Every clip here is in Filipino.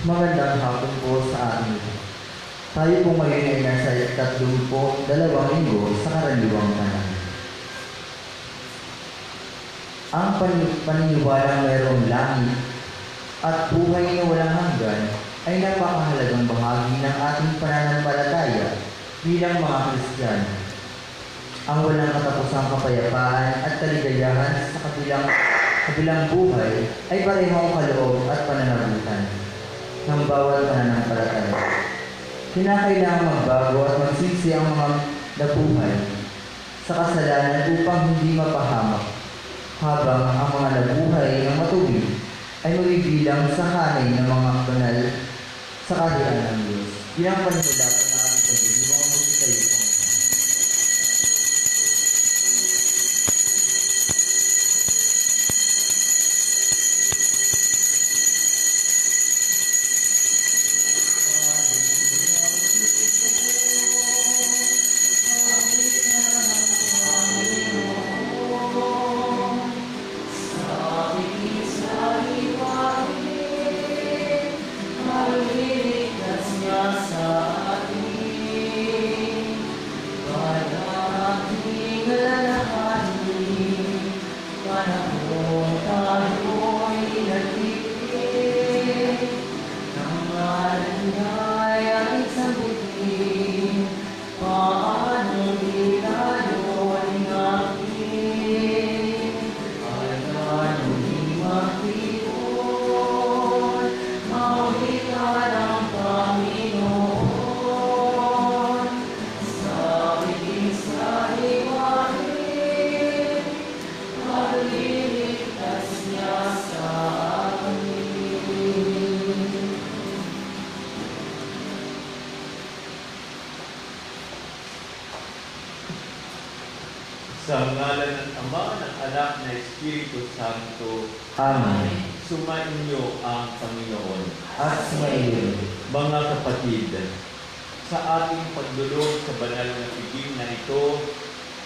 Magandang hapon po sa amin. Tayo po ngayon ay nasa 32 linggo sa karaniwang tanan. Ang paniniwalang mayroong langit at buhay na walang hanggan ay napakahalagang bahagi ng ating pananampalataya bilang mga Kristiyano. Ang walang katapusang kapayapaan at kaligayahan sa kabilang buhay ay parehong kaloob at pananagutan ng bawat pananampalataya. Kinakailangan magbago at magsisi ang mga nabuhay sa kasalanan upang hindi mapahamak, habang ang mga nabuhay ng matuwid ay mabibilang sa hanay ng mga banal sa kaharian ng Diyos. Yan ang panimula po na ang pag-ibang musikayo po. Sa ngalan ng Ama, ng Anak, na Espiritu Santo. Amen. Sumainyo ang Panginoon. At sumayin. Mga kapatid, sa ating pagdulog sa banal na piging na ito,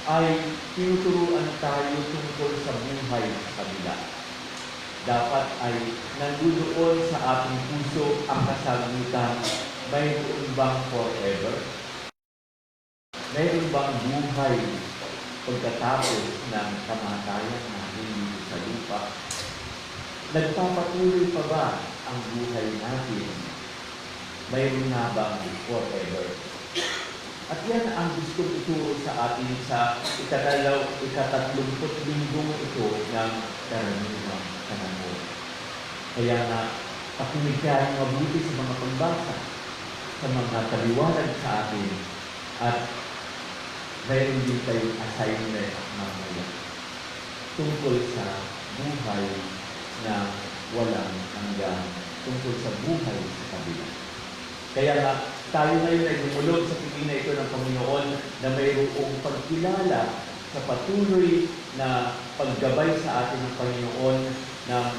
ay tinuturuan tayo tungkol sa buhay sa kabila. Dapat ay nandudoon sa ating puso ang kasagutan, mayroon bang forever? Mayroon bang buhay pagkatapos ng kamatayan natin dito sa lupa? Nagpapatuloy pa ba ang buhay natin? Mayroon na bang forever? At yan ang gustong ituro sa atin sa ikatatlumput linggong ito ng karaniwang panahon. Kaya na pakinig tayo mabuti sa mga pagbasa, sa mga paliwanag sa atin, at mayroon din tayong assignment mamaya tungkol sa buhay na walang hanggan, tungkol sa buhay sa kabila. Kaya nga, tayo ngayon ay dumulog sa piging na ito ng Panginoon na mayroong pagkilala sa patuloy na paggabay sa atin ng Panginoon ng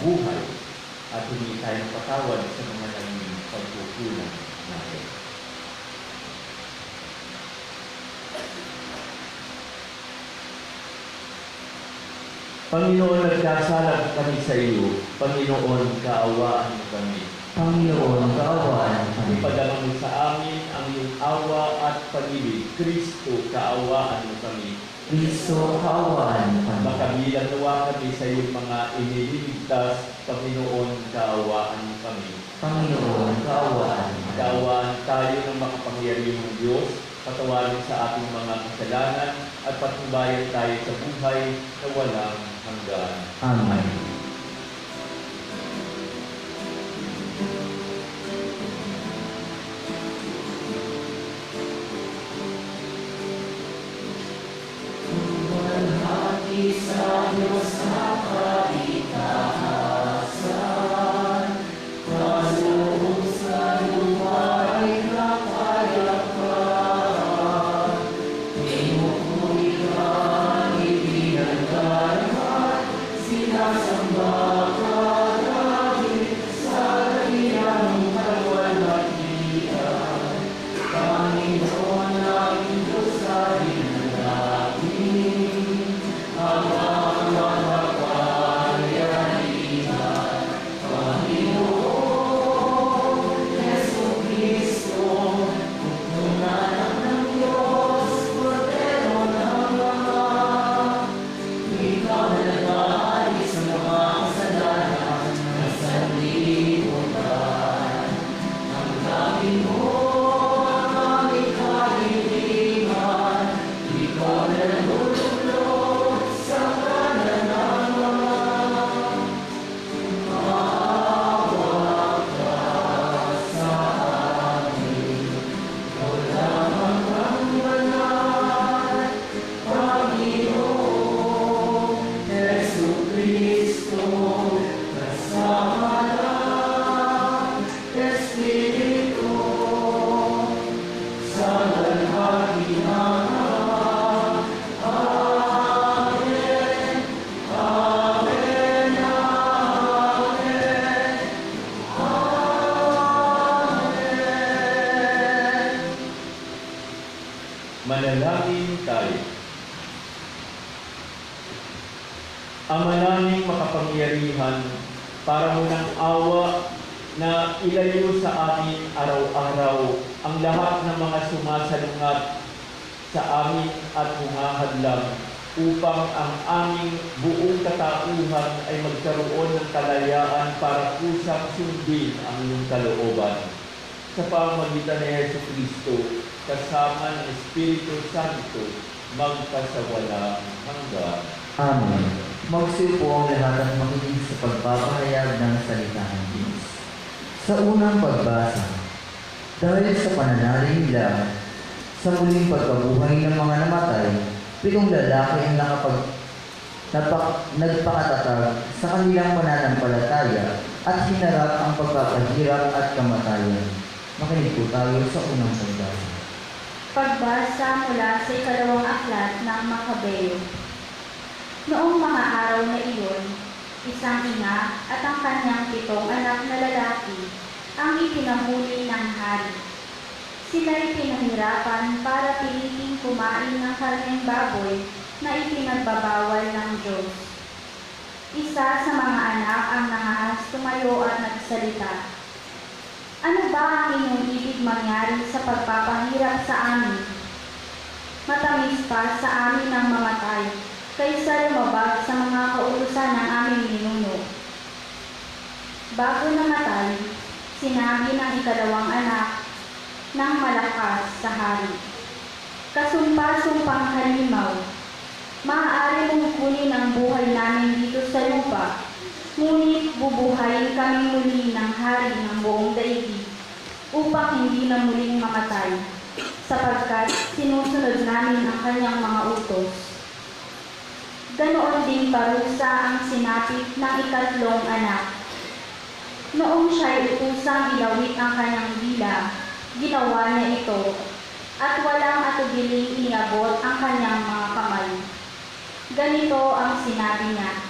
buhay at hindi tayo patawad sa mga naging pagkukulang natin. Panginoon, nagkasalag kami sa iyo. Panginoon, kaawaan mo kami. Panginoon, kaawaan kami. Ipadala mo sa amin ang iyong awa at pag-ibig. Kristo, kaawaan mo kami. Kristo, kaawaan kami. Makabilang nawa kami sa iyong mga iniligtas. Panginoon, kaawaan mo kami. Panginoon, kaawaan kami. Kaawaan tayo ng makapangyarihang Diyos. Patawarin sa ating mga kasalanan at patnubayan tayo sa buhay na walang hanggan. Amen. Walhati sa Diyos na kalikasan, kaloob sa lupain na kayapan, tinupuri ka, ibinagdarman, sinasamba Manalangin tayo. Ama naming makapangyarihan, para mo ng awa na ilayo sa amin araw-araw ang lahat ng mga sumasalungat sa amin at humahadlang upang ang aming buong katauhan ay magkaroon ng kalayaan para kusang sundin ang iyong kalooban. Sa pamamagitan ni Yesu Kristo, kasama ng Espiritu Santo, magpasawalang hanggan. Amen. Magsiupo ang lahat at makinig sa pagpapahayag ng salita ng Diyos. Sa unang pagbasa, dahil sa pananalig nila, sa muling pagkabuhay ng mga namatay, 7 lalaki ang nagpakatatag sa kanilang pananampalataya at hinarap ang pagpapahirap at kamatayan. Makinig po tayo sa unang pagbasa. Pagbasa mula sa ikalawang aklat ng Makabeo. Noong mga araw na iyon, isang ina at ang kanyang 7 anak na lalaki ang ipinahuli ng hari. Sila'y pinahirapan para piliting kumain ng karneng baboy na ipinagbabawal ng Diyos. Isa sa mga anak ang nahas tumayo at nagsalita, "Ano ba ang inyong ibig mangyari sa pagpapahirap sa amin? Matamis pa sa amin ang mamatay, kaysa lumabag sa mga kautusan ng aming ninuno." Bago namatay, sinabi ng ikalawang anak ng malakas sa hari, "Kasumpa-sumpang halimaw, maaari mong kunin ang buhay namin dito sa lupa, ngunit bubuhayin kami muli ng hari ng buong daigdig upang hindi na muling mamatay, sapagkat sinusunod namin ang kanyang mga utos." Ganoon din parusa ang sinapit ng ikatlong anak. Noong siya'y utusang ilawit ang kanyang dila, ginawa niya ito, at walang atubiling iniabot ang kanyang mga kamay. Ganito ang sinabi niya,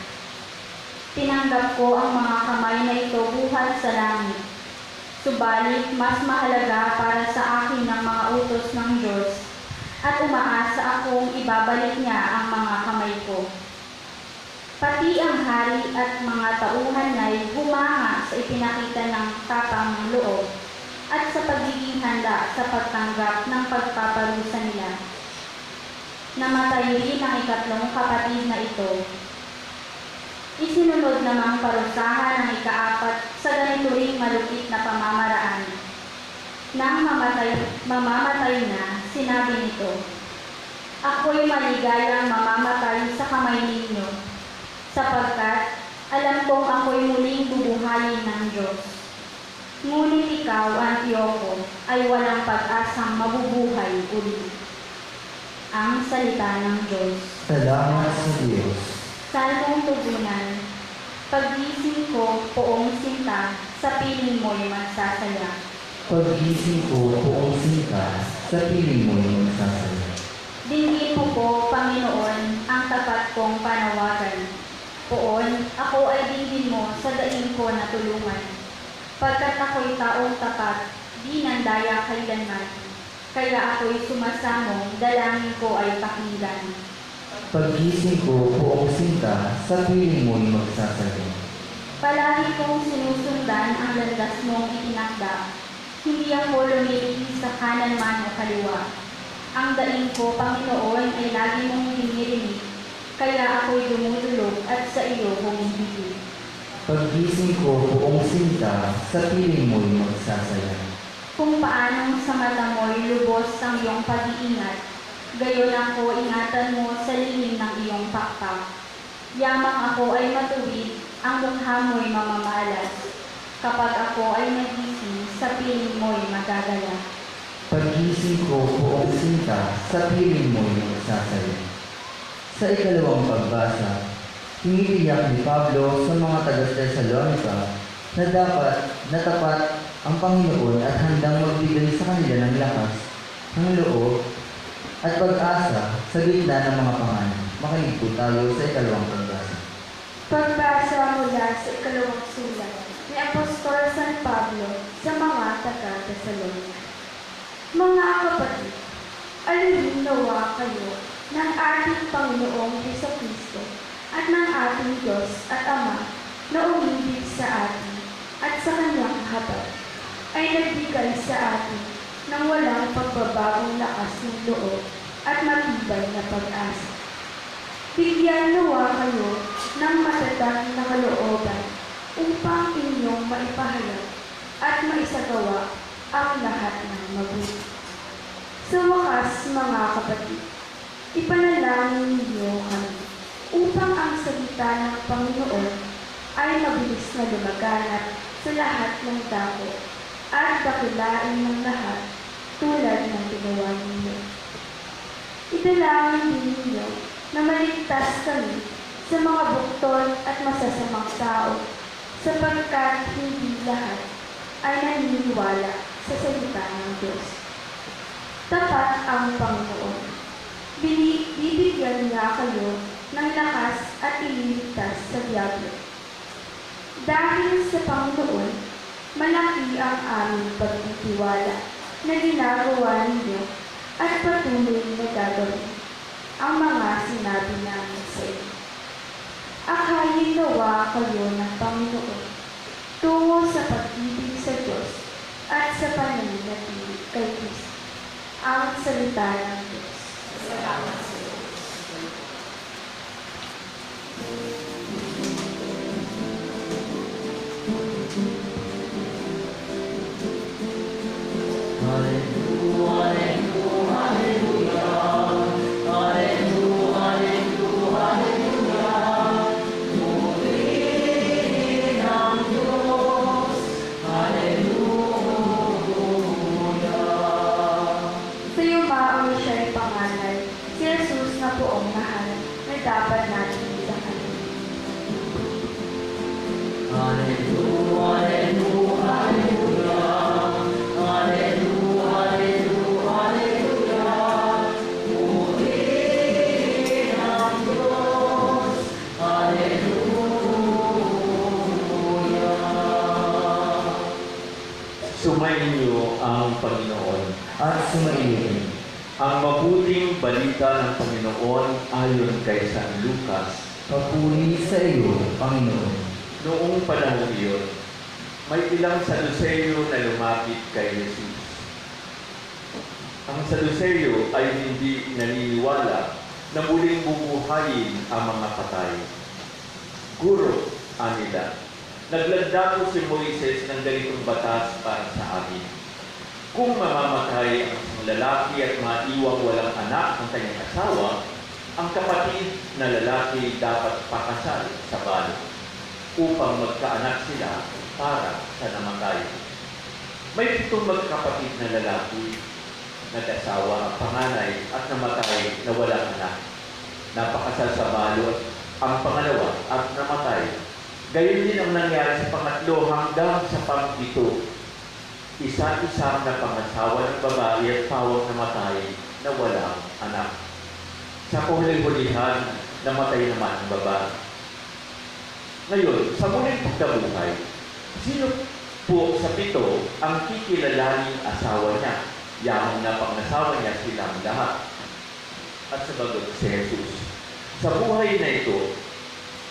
"Tinanggap ko ang mga kamay na ito buhat sa langit. Subalit mas mahalaga para sa akin ang mga utos ng Diyos, at umaasa akong ibabalik niya ang mga kamay ko." Pati ang hari at mga tauhan ay humanga sa ipinakita ng tapang ng loob at sa pagiging handa sa pagtanggap ng pagpaparusa nila. Namatay rin ang ikatlong kapatid na ito. Isinunod namang parusahan ang ikaapat sa ganito ring malupit na pamamaraan. Nang mamamatay na, sinabi nito, "Ako'y maligayang mamamatay sa kamay ninyo, sapagkat alam kong ako'y muling bubuhayin ng Diyos. Ngunit ikaw, Antioco, ay walang pag-asang mabubuhay uli." Ang salita ng Diyos. Salamat sa Diyos. Salmong tugunan. Paggising ko, poong sinta, sa piling mo'y magsasaya. Paggising ko, buong sinta, sa piling mo'y magsasaya. Dinggin mo po, Panginoon, ang tapat kong panawagan. Poon, ako ay dinggin mo sa daing ko na tulungan. Pagkat ako'y taong tapat, di nandaya kailanman. Kaya ako'y sumasamong, dalangin ko ay pakinggan. Paggising ko, buong sinta, sa piling mo'y magsasaya. Palagi kong sinusundan ang landas mong itinakda. Hindi ako lumilipis sa kanan man o kaliwa. Ang daing ko, Panginoon, ay lagi mong dinirinig. Kaya ako'y dumudulog at sa iyo humihigit. Paggising ko, buong sinta, sa piling mo'y magsasaya. Kung paanong sa mata mo'y lubos ang iyong pag-iingat, gayon ako ingatan mo sa lihim ng iyong pakpak. Yamang ako ay matuwid, ang mukha mo'y mamamalas. Kapag ako ay nagising, sa piling mo'y magagala. Paggising ko, buong sinta, sa piling mo'y magsasaya. Sa ikalawang pagbasa, hinihiyak ni Pablo sa mga taga-Tesalonica na dapat natapat ang Panginoon at handang magbigay sa kanila ng lakas, ng loob, at pag-asa sa gitna ng mga panganib. Makinig po tayo sa ikalawang pagbasa. Pagbasa mula sa ikalawang sulat ni Apostol San Pablo sa mga taga-Tesalonica. Mga kapatid, Alawin nawa kayo ng ating Panginoong Jesucristo at ng ating Diyos at Ama na umibig sa atin at sa kanyang habag ay nagbigay sa atin ng walang pagbabagong lakas ng loob at matibay na pag-asa. Bigyan nawa kayo ng matatag na kalooban upang inyong maipahayag at maisagawa ang lahat ng mabuti. Sa wakas, mga kapatid, ipanalangin ninyo kami upang ang salita ng Panginoon ay mabilis na lumaganap sa lahat ng dako at dakilain ng lahat tulad ng ginawa ninyo. Italangin din ninyo na maligtas kami sa mga bukton at masasamang tao sapagkat hindi lahat ay naniniwala sa salita ng Diyos. Tapat ang Panginoon. Bibigyan niya kayo ng lakas at ililigtas sa diablo. Dahil sa Panginoon, malaki ang aming pagtitiwala na ginagawa ninyo at patuloy na gagawin ang mga sinabi namin sa inyo. Akayin nawa kayo ng Panginoon tungo sa pag-ibig sa Diyos at sa pananatili kay Kristo. Ang salita ng Diyos. Salamat sa Diyos. Sa iyo maaway siya'y panganay, si Jesus na poong mahal na dapat natin isahan. Sumainyo ang Panginoon. At sumaitin. Ang mabuting balita ng Panginoon ayon kay San Lucas. Papuri sa iyo, Panginoon. Noong panahon iyon, may ilang Saduceo na lumapit kay Jesus. Ang Saduceo ay hindi naniniwala na muling bubuhayin ang mga patay. Guro, anila, naglagda po si Moises ng ganitong batas para sa amin. Kung mamamatay ang isang lalaki at maiwang walang anak ng kanyang asawa, ang kapatid na lalaki dapat pakasal sa balo upang magkaanak sila para sa namatay. May 7 magkapatid na lalaki, nag-asawa ang panganay at namatay na walang anak. Napakasal sa balo ang pangalawa at namatay. Gayon din ang nangyari sa pangatlo hanggang sa pang-7. Isa-isang na pangasawa ng babae at pawang namatay na walang anak. Sa kahuli-hulihan, namatay naman ang babae. Ngayon, sa muling pagkabuhay, sino po sa 7 ang kikilalaning asawa niya? Yamang na pangasawa niya silang lahat. At sabagot si Jesus, sa buhay na ito,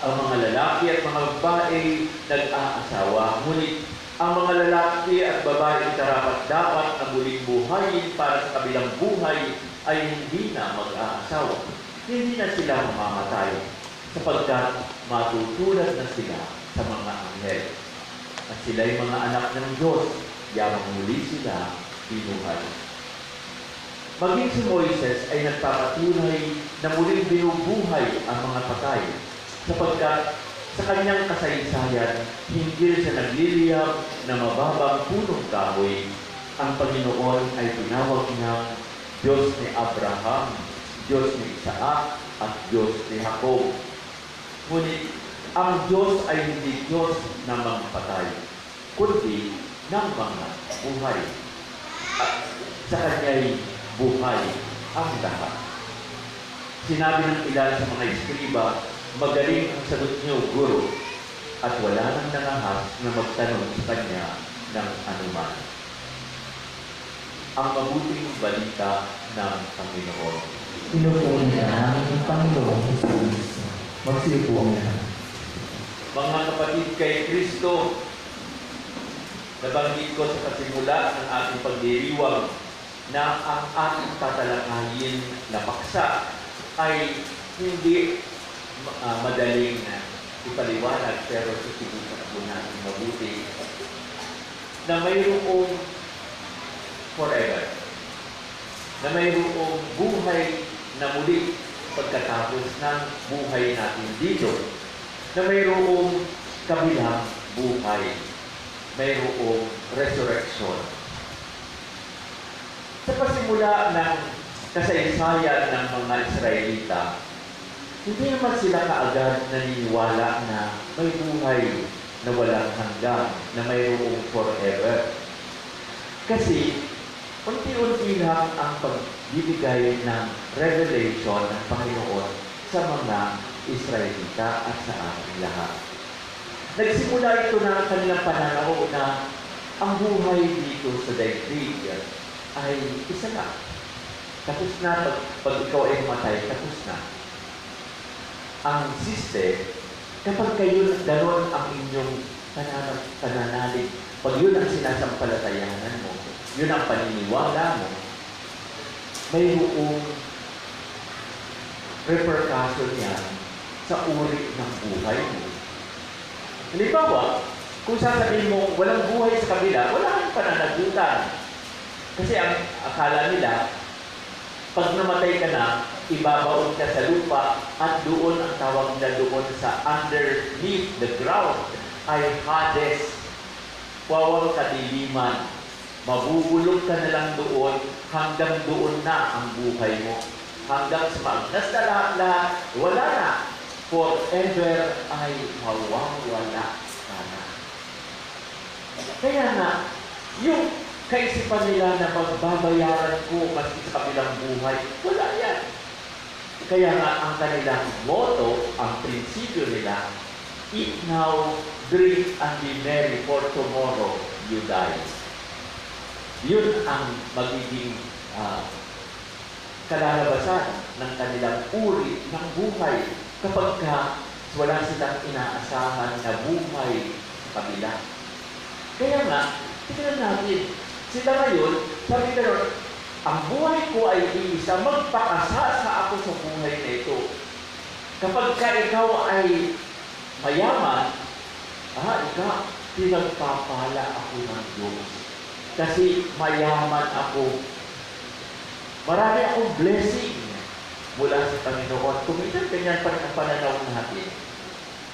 ang mga lalaki at mga babae nag-aasawa, ngunit ang mga lalaki at babae karapat-dapat na muling buhayin para sa kabilang buhay ay hindi na mag-aasawa. Hindi na sila mamamatay sapagkat matutulad na sila sa mga anghel. At sila'y mga anak ng Diyos, yamang muli sila binuhay. Maging si Moises ay nagpapatunay na muling binubuhay ang mga patay sapagkat sa kanyang kasaysayan, hinggil sa nagliliyab na mababang punong kahoy, ang Panginoon ay tinawag niyang Diyos ni Abraham, Diyos ni Isaac, at Diyos ni Jacob. Ngunit, ang Diyos ay hindi Diyos ng mga patay, kundi ng mga buhay. At sa Kanya'y buhay ang lahat. Sinabi ng ilan sa mga iskriba, magaling ang sagot niyo, Guro, at wala nang nangahas na magtanong sa kanya ng anuman. ang mabuting balita ng Panginoon. Pinupuri ka namin ng Panginoong Jesus. Magsiupo ang lahat. Mga kapatid kay Kristo, nabanggit ko sa kasimula ng ating pagdiriwang na ang ating tatalakayin na paksa ay hindi madaling ipaliwanag, pero susubukan po natin mabuti na mayroong forever, na mayroong buhay na muli pagkatapos ng buhay natin dito, na mayroong kabilang buhay, mayroong resurrection. Sa pasimula ng kasaysayan ng mga Israelita, hindi naman sila kaagad naniniwala na may buhay na walang hanggan, na mayroong forever. Kasi, unti-unti lang ang pagbibigay ng revelation ng Panginoon sa mga Israelita at sa ating lahat. Nagsimula ito na kanilang pananaw na ang buhay dito sa daigdig ay isa na. Tapos na, pag ikaw ay matay, tapos na. Ang system, kapag kayo gano'n ang inyong pananalig, pag yun ang sinasampalatayanan mo, yun ang paniniwala mo, mayroong repercussion yan sa uri ng buhay mo. Halimbawa, kung sasabihin mo walang buhay sa kabila, wala kang pananagutan. Kasi ang akala nila, pag namatay ka na, ibabaon ka sa lupa at doon ang tawag nila doon sa underneath the ground ay Hades. Wawang kadiliman. Mabubulog ka na lang doon hanggang doon na ang buhay mo. Hanggang sa magnas na lahat, wala na. Forever ay mawawala ka na. Kaya nga, yung kaisipan nila na magbabayaran ko maski sa kabilang buhay, wala yan. Kaya nga ang kanilang motto, ang prinsipyo nila, eat now, drink and be merry, for tomorrow you die. Yun ang magiging kalalabasan ng kanilang uri ng buhay kapag wala silang inaasahan na buhay sa kabila. Kaya nga, tignan natin, sila ngayon, sabi ka ang buhay ko ay iisa, magpakasasa ako sa buhay na ito. Kapag ikaw ay mayaman, pinagpapala ako ng Diyos. Kasi mayaman ako. Marami akong blessing mula sa Panginoon. Kung minsan ganyan pa rin ang pananaw natin.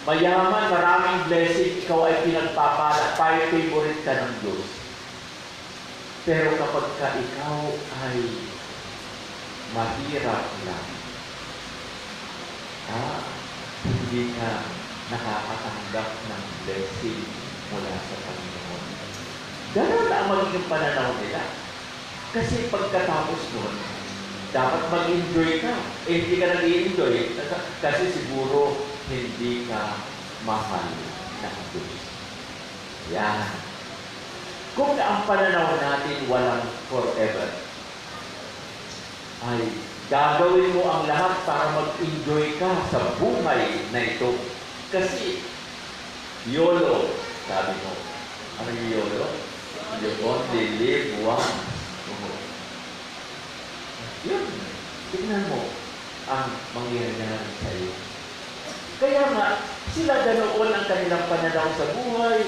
Mayaman, maraming blessing, ikaw ay pinagpapala, favorite ka ng Diyos. Pero kapag ikaw ay mahirap lang, hindi ka nakakatanggap ng blessing mula sa Panginoon. Ganun na ang magiging pananaw nila. Kasi pagkatapos nun, dapat mag-enjoy ka. Hindi ka nag-i-enjoy kasi siguro hindi ka mahal ng Diyos. Yan. Kung ang pananaw natin walang forever, ay gagawin mo ang lahat para mag-enjoy ka sa buhay na ito. Kasi, YOLO, sabi mo. Ano yung YOLO? You only live once. Yun. Tignan mo ang mangyayari sa iyo. Kaya nga, sila ganoon ang kanilang pananaw sa buhay.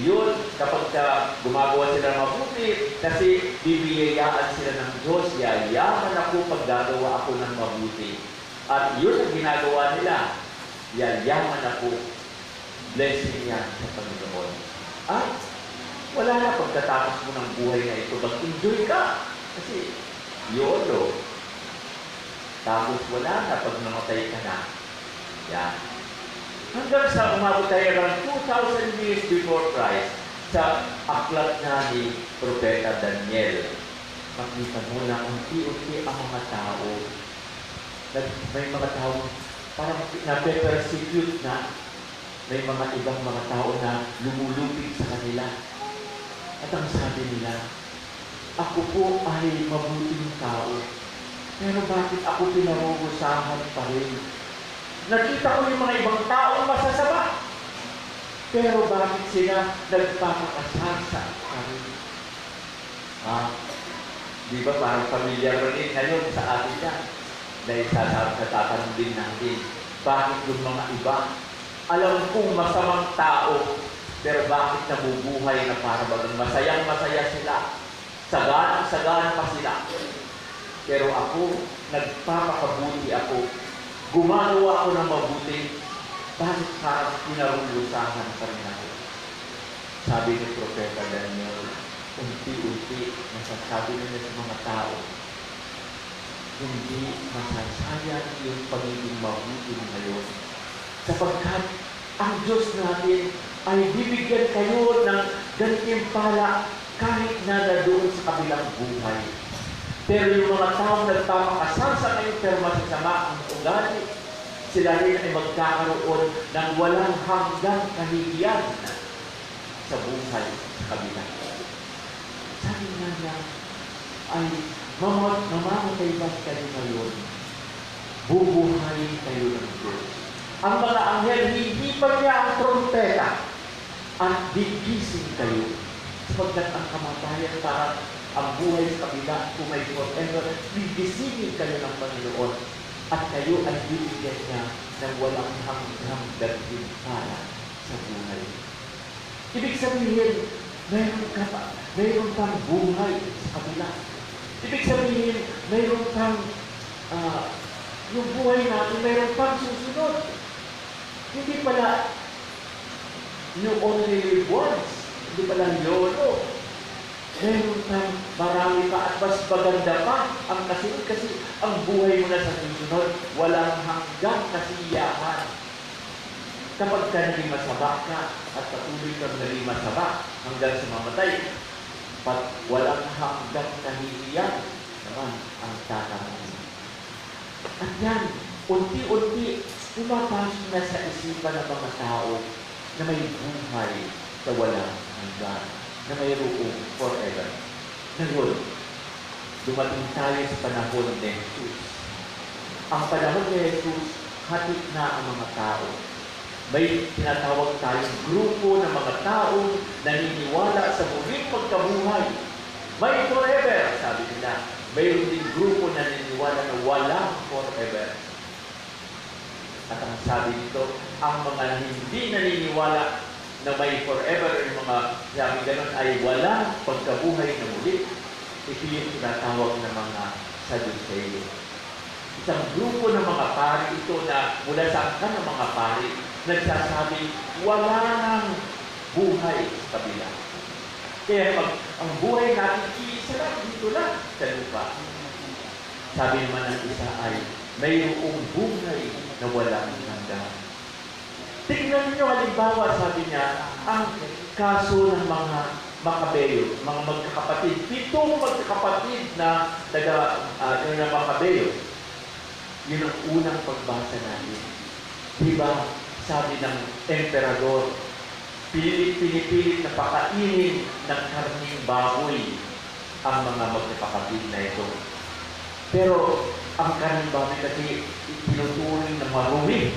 Yun, kapag gumagawa sila ng mabuti, kasi bibiyayaan sila ng Diyos, yayaman ako pag gagawa ako ng mabuti. At yun ang ginagawa nila. Yayaman ako. Blessing yan sa Panginoon. At wala na pagkatapos mo ng buhay na ito. Mag-enjoy ka. Kasi YOLO. Tapos wala na pag namatay ka na. Yan. Hanggang sa umabot tayo around 2,000 years before Christ sa aklat na ni Propeta Daniel. Makita mo na unti-unti ang mga tao. May mga tao parang na-persecute na. May mga ibang mga tao na lumulupig sa kanila. At ang sabi nila, ako po ay mabuting tao. Pero bakit ako pinarurusahan pa rin? Nakita ko yung mga ibang taong masasama. Pero bakit sila nagpapakasasa pa rin? Di ba parang pamilyar rin ngayon sa atin yan? Dahil tatanong din natin, bakit yung mga iba, alam kong masamang tao, pero bakit nabubuhay na para bagang masayang-masaya sila? Sagana pa sila. Pero ako, nagpapakabuti ako. Gumagawa ako ng mabuti. Bakit parang pinarulusahan pa rin ako? Sabi ni Propeta Daniel, unti-unti nasasabi nila sa mga tao, hindi masasayang yung pagiging mabuti ngayon. Sapagkat ang Diyos natin ay bibigyan kayo ng gantimpala kahit na doon sa kabilang buhay. Pero yung mga taong nagpapakasasa ngayon pero masasama ang ugali, sila rin ay magkakaroon ng walang hanggang kahihiyan sa buhay sa kabila. Sabi nga niya, ay mamamatay ba kayo ngayon? Bubuhay kayo ng Diyos. Ang mga anghel, hindi pa niya ang trompeta at gigising kayo. Sapagkat ang kamatayan parang ang buhay sa kabila, kung may forever, gigisingin kayo ng Panginoon at kayo ay bibigyan niya ng walang hanggang gantimpala sa buhay. Ibig sabihin, mayroon kang buhay sa kabila. Ibig sabihin, mayroon kang yung buhay natin, mayroon pang susunod. Hindi pala you only live once. Hindi pala yolo. Meron kang marami pa at mas maganda pa ang kasunod kasi ang buhay mo na sa susunod, walang hanggang kasiyahan. Kapag ka naging masaba ka at patuloy kang naging masaba hanggang sa mamatay, walang hanggang kahihiyan naman ang tatanungin. At yan, unti-unti, pumapasok na sa isipan ng mga tao na may buhay sa walang hanggan, na mayroong forever. Ngayon, dumating tayo sa panahon ni Jesus. Ang panahon ni Jesus, hatid na ang mga tao. May tinatawag tayong grupo ng mga tao naniniwala sa muling pagkabuhay. May forever, sabi nila. Mayroon din grupo na naniniwala na walang forever. At ang sabi nito, ang mga hindi naniniwala na may forever, yung mga sabi ganun ay walang pagkabuhay na muli. Ito yung tinatawag ng mga Sadduceo. Isang grupo ng mga pari ito na mula sa angkan ng mga pari, nagsasabi, wala nang buhay sa kabila. Kaya pag ang buhay natin, iisa lang, dito lang, sa lupa. Sabi naman ng isa ay, mayroong buhay na walang hanggan. Tingnan niyo, halimbawa, sabi niya, ang kaso ng mga Makabeyo, mga magkakapatid, 7 magkakapatid na Makabeyo. Yun ang unang pagbasa natin. Diba, sabi ng emperador, pinipilit na pakainin ng karning baboy ang mga magkakapatid na ito. Pero ang karning baboy kasi tinuturing na marumi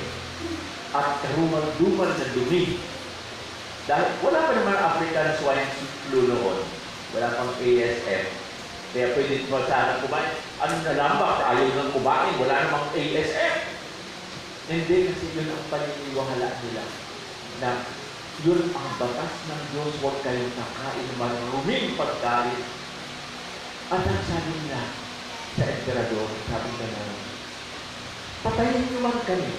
at karumal-dumal na dumi. Dahil wala pa naman African swine flu noon. Wala pang ASF. Kaya pwede mo sana kumain. Ano na lang ba? Ayaw nang kumain. Wala namang ASF. Hindi kasi yun ang paniniwala nila. Na yun ang batas ng Diyos. Huwag kayong nakain maruming pagkain. At ang sabi nila sa emperador, sabi na naman, patayin niyo man kami.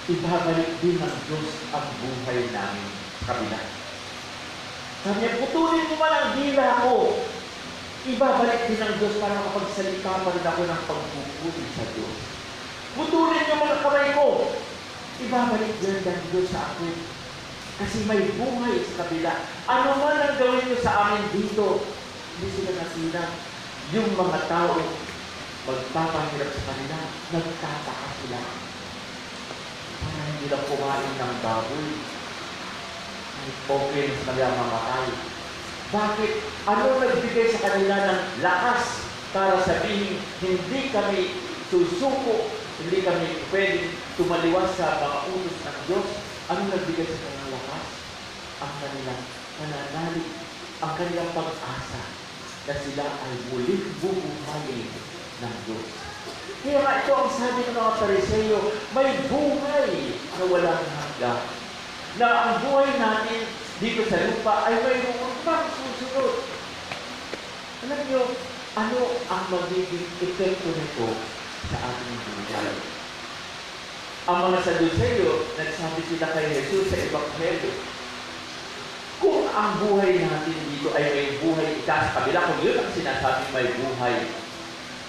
Ibabalik din ng Diyos ang buhay namin sa kabila. Sabi niya, putulin mo man ang dila ko. Ibabalik din ng Diyos para makapagsalita pa rin ako ng pagpupuli sa Diyos. Putulin niyo mga kamay ko. Ibabalik din ng Diyos sa akin. Kasi may buhay sa kabila. Ano man ang gawin niyo sa amin dito, hindi sila nasira. Yung mga tao, magpapahirap sa kanila, nagtataka sila. Para hindi lang kumain ng baboy. Okay na sa kanila mamatay. Bakit? Ano nagbigay sa kanila ng lakas para sabihin, hindi kami susuko, hindi kami pwedeng tumaliwas sa mga utos ng Diyos? Ano nagbigay sa kanilang lakas? Ang kanilang pananalig, ang kanilang pag-asa na sila ay muling bubuhayin ng Diyos. Kaya nga ito ang sabi ng mga Pariseo, may buhay na walang hanggan. Na ang buhay natin dito sa lupa ay mayroon pang susunod. Alam niyo, ano ang magiging epekto nito sa ating buhay? Ang mga Saduceo, nagsabi sila kay Jesus sa Ebanghelyo, kung ang buhay natin dito ay may buhay sa kabila, kung yun ang sinasabing may buhay.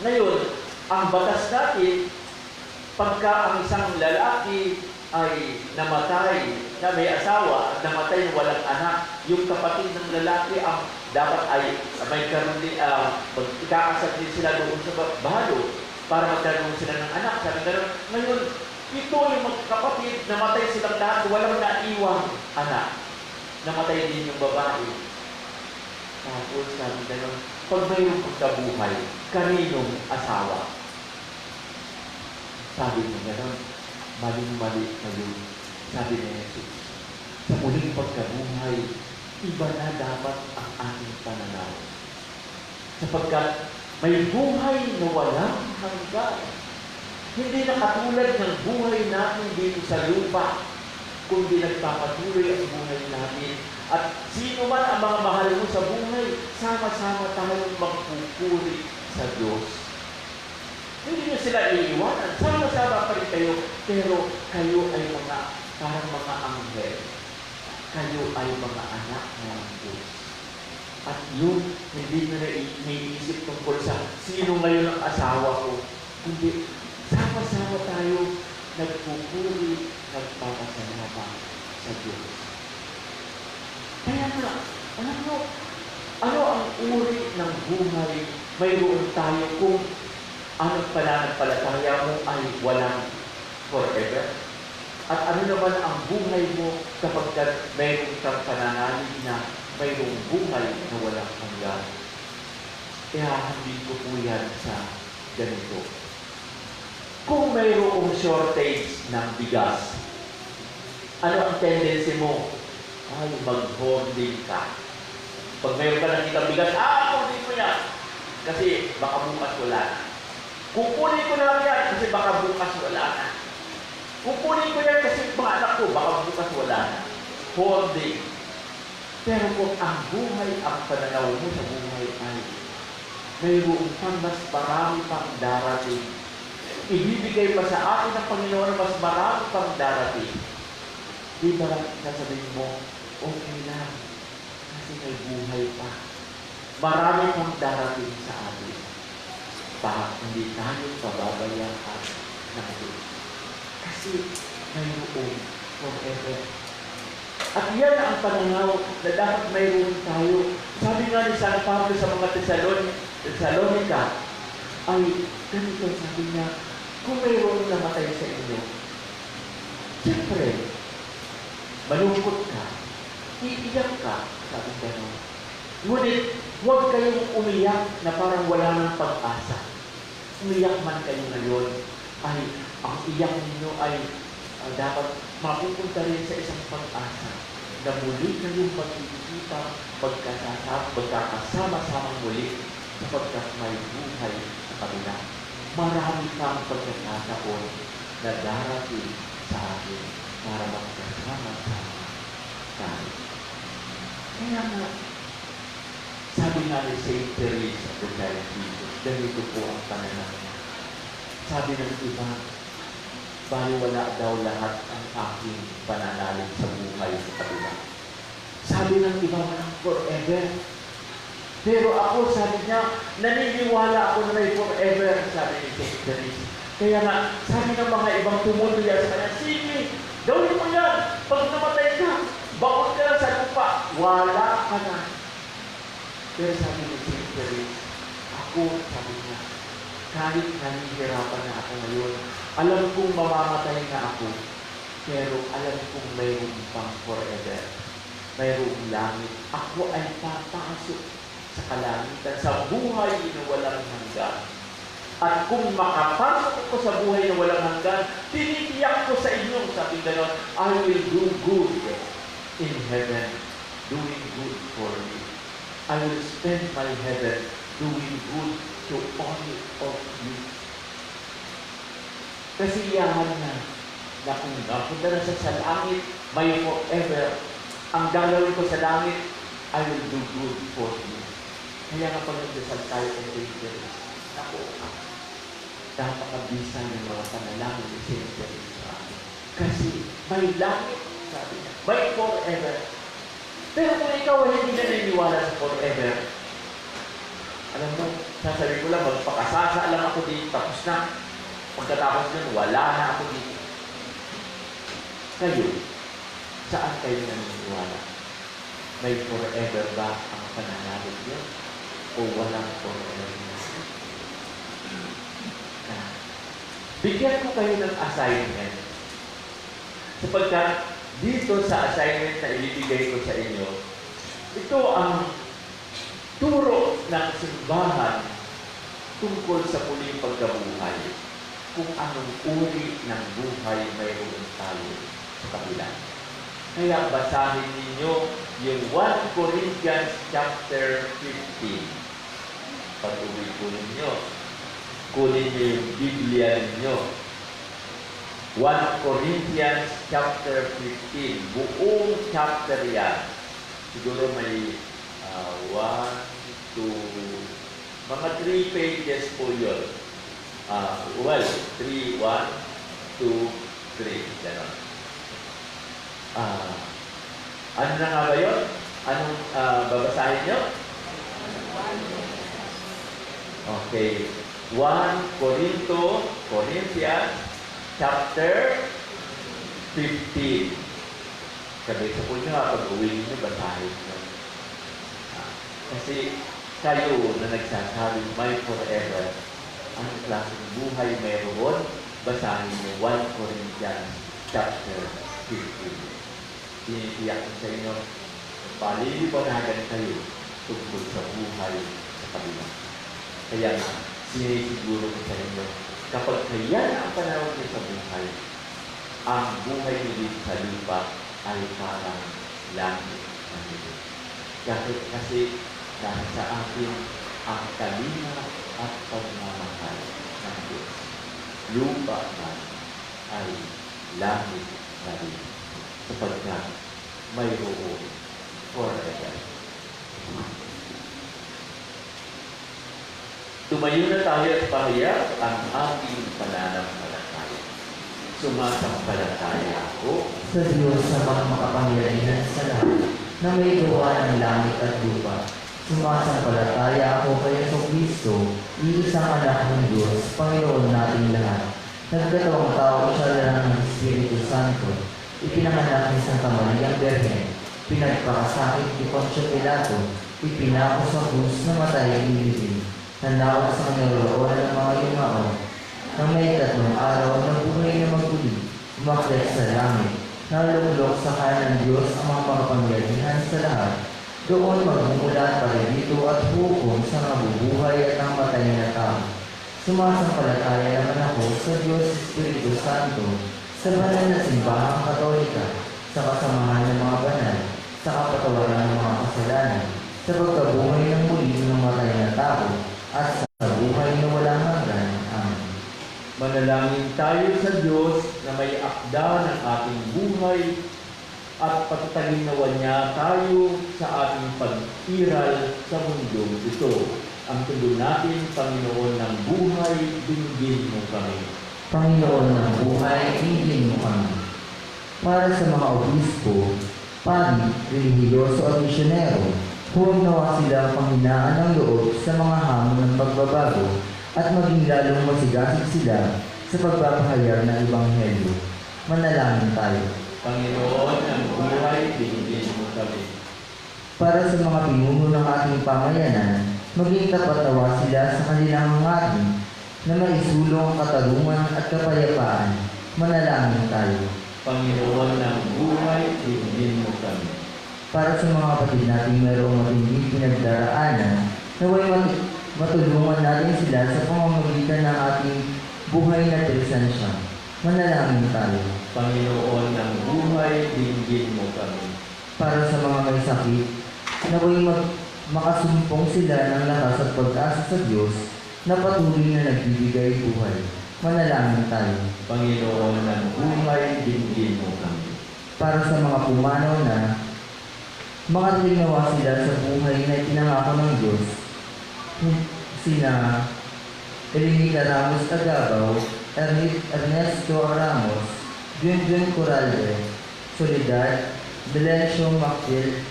Ngayon, ang batas natin, pagka ang isang lalaki ay namatay, na may asawa, at namatay na walang anak, yung kapatid ng lalaki ang dapat ay may karoon din, ikakasal din sila doon sa bahalo para magkaroon sila ng anak. Sabi gano'n, ngayon, ito yung magkapatid, namatay silang lahat, walang naiwang anak. Namatay din yung babae. Tapos sabi gano'n, pag mayroong pagkabuhay, kaninong asawa? Sabi niya gano'n, maling-mali kayo. Sabi ni Jesus, sa muling pagkabuhay, iba na dapat ang ating pananaw. Sapagkat may buhay na walang hanggan. Hindi na katulad ng buhay natin dito sa lupa, kundi nagpapatuloy ang buhay natin. At sino man ang mga mahal mo sa buhay, sama-sama tayong magpupuri sa Diyos. Hindi niyo sila iiwanan. Sama-sama pa rin kayo, pero kayo ay parang mga anghel. Kayo ay mga anak ng Diyos. At yun, hindi nyo na iniisip tungkol sa sino ngayon ang asawa ko. Hindi, sama-sama tayo nagpupuri, nagpapasalamat sa Diyos. Kaya nga, alam mo, ano ang uri ng buhay mayroon tayo kung anong pananampalataya mo ay walang forever? At ano naman ang buhay mo kapag mayroon kang pananalig na mayroong buhay na walang hanggan? Kaya hindi ko po yan sa ganito. Kung mayroong shortage ng bigas, ano ang tendency mo? Ay, mag-hoarding ka. Pag mayroon ka nakita bigas, hoarding mo yan. Kasi baka bukas wala na. Kukunin ko na yan kasi baka bukas wala na. Kukunin ko yan kasi mga anak ko, baka bukas wala na. Hoarding. Pero kung ang buhay, ang pananaw mo sa buhay ay mayroon pang mas marami pang darating. Ibibigay pa sa atin ng Panginoon na mas marami pang darating. Di ba nasabihin mo, okay lang, kasi may buhay pa. Marami pang darating sa atin. Hindi tayo pababayaan ng Diyos. Kasi mayroon forever. At yan ang pananaw na dapat mayroon tayo. Sabi nga ni San Pablo sa mga Thessalonica, ay ganito sabi niya, kung mayroon namatay sa inyo, siyempre, malungkot ka, iiyak ka, sabi gano'n. Ngunit, huwag kayong umiyak na parang wala ng pag-asa. Umiyak man kayo ngayon, ay ang iyak ninyo ay dapat mapupunta rin sa isang pag-asa na muli kayong magkikita, magkakasama-samang muli sapagkat may buhay sa kanila. Marami kang pagkakataon na darating sa atin para magkasama-sama tayo. Kaya nga, sabi nga ni St. Teresa of the Child Jesus, ganito po ang pananaw niya. Sabi ng iba, baliwala daw lahat ang aking pananalig sa buhay sa kabila. Sabi ng iba, forever. Pero ako, sabi niya, naniniwala ako na may forever, sabi ni St. Teresa. Kaya nga, sabi ng mga ibang tumutuya sa kanya, sige, gawin mo yan. Pag namatay ka, bakot ka lang sa lupa, wala ka na. Pero sabi ni St. Teresa, ako, sabi niya, kahit nanihirapan na ako ngayon, alam kong mamamatay na ako, pero alam kong mayroon pang forever. mayroong langit. Ako ay papasok sa kalangitan, sa buhay na walang hanggan. At kung makapasok ko sa buhay na walang hanggan, tinitiyak ko sa inyo, sabi gano'n, I will do good in heaven, doing good for you. I will spend my heaven doing good to all of you. Kasiyahan na kung napunta na siya sa langit, may forever. Ang gagawin ko sa langit, I will do good for you. Kaya nga pag nagdasal tayo kay David, ako, napakabisa ng mga panalangin ni Savior sa akin. Kasi may langit, sabi niya, may forever. Pero kung ikaw ay hindi na naniniwala sa forever, alam mo, sasabi ko lang, magpakasasa lang ako dito, tapos na. Pagkatapos nun, wala na ako dito. Kayo, saan kayo naniniwala? May forever ba ang pananalig niyo? O walang forever na? Bigyan ko kayo ng assignment. Sapagkat dito sa assignment na ibibigay ko sa inyo, ito ang turo ng simbahan tungkol sa muling pagkabuhay. Kung anong uri ng buhay mayroon tayo sa kabila. Kaya basahin ninyo yung 1 Corinthians chapter 15. Pag-uwi po ninyo. Kunin niyo yung Biblia ninyo. 1 Corinthians chapter 15. Buong chapter yan. Siguro may 1, 2, mga 3 pages po yun. 3, 1, 2, 3. Ganon. Ano na nga ba yun? Anong babasahin nyo? Okay. 1 Corinthians chapter 15. Sabi sa po nyo, pag uwi nyo, basahin nyo. Kasi kayo na nagsasabi, may forever, ang klaseng buhay mayroon, basahin nyo 1 Corinthians chapter 15. Tinitiyak ko sa inyo, palilipanagan kayo tungkol sa buhay sa kabila. Kaya sinisiguro ko sa inyo, kapag kayan ang panahon niyo sa buhay, ang buhay niyo sa lupa ay parang langit ng Diyos. Kasi dahil sa akin ang kalina at pagmamahal ng Diyos. Lupa man ay langit na rin. Sapagkat mayroon forever. Tumayo na tayo at pahayag ang ating pananampalataya. Sumasampalataya ako Sa Diyos sa mga makapangyarihan sa lahat, na may gawa ng langit at lupa. Sumasampalataya ako kay Kristo, iisang anak ng Diyos, Panginoon nating lahat. Nagkatawang tao siya lang ng Espiritu Santo, ipinanganak ni Santa Maria Berhen, pinagpakasakit ni Poncio Pilato, ipinako sa krus na matay ang ilibing, nanawag sa kanyang loob ng mga yumao, nang may 3 araw na buhay na maguli, umakyat sa langit, naluklok sa kanan ng Diyos ang mga makapangyarihan sa lahat. Doon magmumulat pa rin dito at hukom sa nabubuhay at ang matay na tao. Sumasampalataya naman ako sa Diyos Espiritu Santo, sa banal na simbahang Katolika, sa kasamahan ng mga banal, sa kapatawaran ng mga kasalanan, sa pagkabuhay ng muli ng matay na tao, at sa buhay na walang hanggan. Amen. manalangin tayo sa Diyos na may akda ng ating buhay at pagtalinawan niya tayo sa ating pag-iral sa mundong ito. Ang tugon natin, Panginoon ng buhay, dinggin mo kami. Panginoon ng buhay, dinggin mo kami. Para sa mga obispo, pari, relihiyoso at misyonero, huwag nawa silang panghinaan ng loob sa mga hamon ng pagbabago at maging lalong masigasig sila sa pagpapahayag ng Ebanghelyo. Manalangin tayo. Panginoon ng buhay, dinggin mo kami. Para sa mga pinuno ng ating pamayanan, maging tapat nawa sila sa kanilang hangarin na maisulong ang katarungan at kapayapaan. Manalangin tayo. Panginoon ng buhay, dinggin mo kami. Para sa mga kapatid natin mayroong matinding pinagdaraanan, naway matulungan natin sila sa pamamagitan ng ating buhay na presensya. Manalangin tayo. Panginoon ng buhay, dinggin mo kami. Para sa mga may sakit, naway makasumpong sila ng lakas at pag-asa sa Diyos na patuloy na nagbibigay buhay. Manalangin tayo. Panginoon ng buhay, dinggin mo kami. Para sa mga pumanaw na makatinawa sila sa buhay na itinangako ng Diyos, sina Elenita Ramos Tagabaw, Ernesto Ramos, Junjun Corralde, Soledad, Belencio Macfil,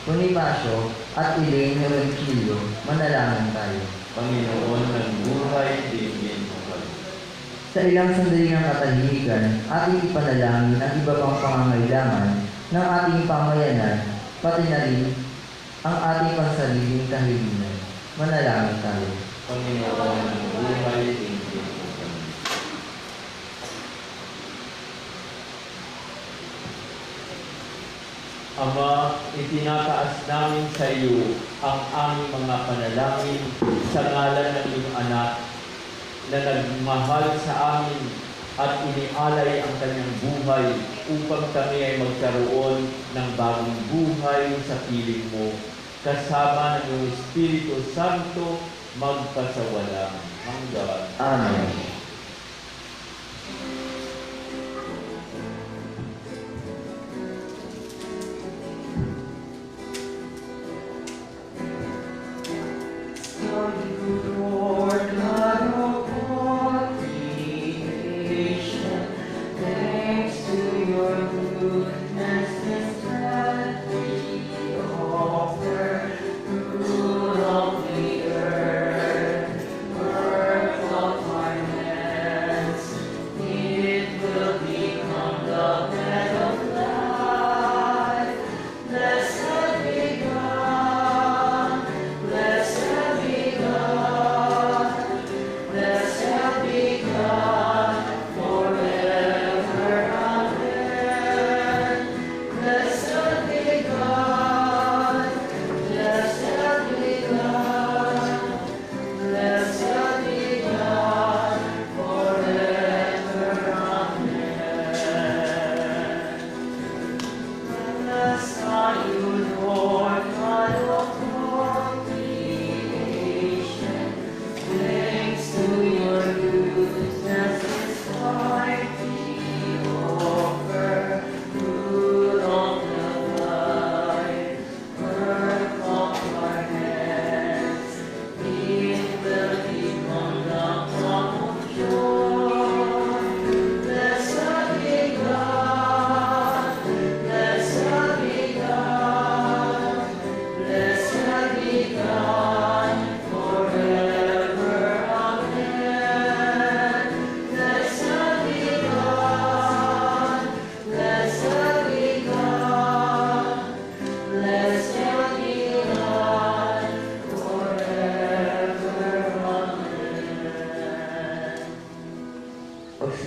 Bonifacio, at Elaine Ronquillo. Manalangin tayo. Panginoon ng buhay, dinggin mo kami. Sa ilang sandali ng katahimikan, ating ipanalangin ang iba pang pangangailangan ng ating pamayanan, pati na rin ang ating pansariling kahilingan. Manalangin tayo. Panginoon ng buhay, dinggin mo kami. Ama, itinataas namin sa iyo ang aming mga panalangin sa ngalan ng iyong anak na nagmahal sa amin at inialay ang kanyang buhay upang kami ay magkaroon ng bagong buhay sa piling mo, kasama ng iyong Espiritu Santo magpasawalang hanggan. Amen.